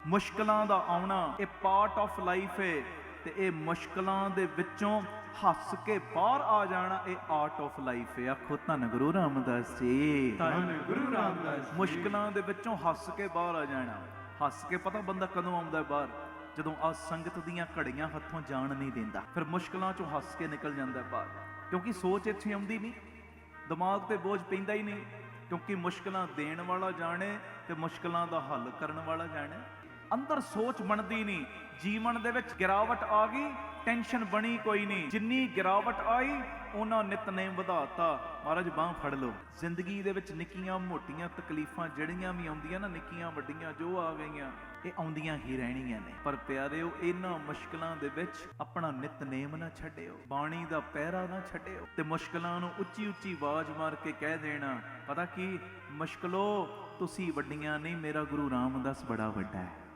ਮੁਸ਼ਕਲਾਂ ਦਾ ਆਉਣਾ ਇਹ ਪਾਰਟ ਆਫ ਲਾਈਫ ਹੈ ਤੇ ਇਹ ਮੁਸ਼ਕਲਾਂ ਦੇ ਵਿੱਚੋਂ ਹੱਸ ਕੇ ਬਾਹਰ ਆ ਜਾਣਾ ਇਹ ਆਰਟ ਆਫ ਲਾਈਫ ਹੈ। ਆਖੋ ਧੰਨ ਗੁਰੂ ਰਾਮਦਾਸ ਜੀ, ਧੰਨ ਗੁਰੂ ਰਾਮਦਾਸ ਜੀ। ਮੁਸ਼ਕਲਾਂ ਦੇ ਵਿੱਚੋਂ ਹੱਸ ਕੇ ਬਾਹਰ ਆ ਜਾਣਾ। ਹੱਸ ਕੇ ਪਤਾ ਬੰਦਾ ਕਦੋਂ ਆਉਂਦਾ ਬਾਹਰ? ਜਦੋਂ ਆ ਸੰਗਤ ਦੀਆਂ ਘੜੀਆਂ ਹੱਥੋਂ ਜਾਣ ਨਹੀਂ ਦਿੰਦਾ, ਫਿਰ ਮੁਸ਼ਕਲਾਂ ਚੋਂ ਹੱਸ ਕੇ ਨਿਕਲ ਜਾਂਦਾ ਬਾਹਰ। ਕਿਉਂਕਿ ਸੋਚ ਇੱਥੇ ਆਉਂਦੀ ਨਹੀਂ, ਦਿਮਾਗ ਤੇ ਬੋਝ ਪੈਂਦਾ ਹੀ ਨਹੀਂ, ਕਿਉਂਕਿ ਮੁਸ਼ਕਲਾਂ ਦੇਣ ਵਾਲਾ ਜਾਣੇ ਤੇ ਮੁਸ਼ਕਲਾਂ ਦਾ ਹੱਲ ਕਰਨ ਵਾਲਾ ਜਾਣੇ। ਅੰਦਰ ਸੋਚ ਬਣਦੀ ਨਹੀਂ, ਜੀਵਨ ਦੇ ਵਿੱਚ ਗਿਰਾਵਟ ਆ ਗਈ, ਟੈਨਸ਼ਨ ਬਣੀ ਕੋਈ ਨਹੀਂ। ਜਿੰਨੀ ਗਿਰਾਵਟ ਆਈ ਉਹਨਾਂ ਨਿਤਨੇਮ ਵਧਾਤਾ। ਮਹਾਰਾਜ ਬਾਂਹ ਫੜ ਲਓ। ਜ਼ਿੰਦਗੀ ਦੇ ਵਿੱਚ ਨਿੱਕੀਆਂ ਮੋਟੀਆਂ ਤਕਲੀਫਾਂ ਜਿਹੜੀਆਂ ਵੀ ਆਉਂਦੀਆਂ ਨਾ, ਨਿੱਕੀਆਂ ਵੱਡੀਆਂ ਜੋ ਆ ਗਈਆਂ, ਇਹ ਆਉਂਦੀਆਂ ਹੀ ਰਹਿਣੀਆਂ ਨੇ। ਪਰ ਪਿਆਰਿਓ, ਇਹਨਾਂ ਮੁਸ਼ਕਲਾਂ ਦੇ ਵਿੱਚ ਆਪਣਾ ਨਿਤਨੇਮ ਨਾ ਛੱਡਿਓ, ਬਾਣੀ ਦਾ ਪਹਿਰਾ ਨਾ ਛੱਡਿਓ ਤੇ ਮੁਸ਼ਕਲਾਂ ਨੂੰ ਉੱਚੀ ਉੱਚੀ ਆਵਾਜ਼ ਮਾਰ ਕੇ ਕਹਿ ਦੇਣਾ, ਪਤਾ ਕੀ ਮੁਸ਼ਕਲੋ ਤੁਸੀਂ ਵੱਡੀਆਂ ਨਹੀਂ, ਮੇਰਾ ਗੁਰੂ ਰਾਮਦਾਸ ਬੜਾ ਵੱਡਾ ਹੈ।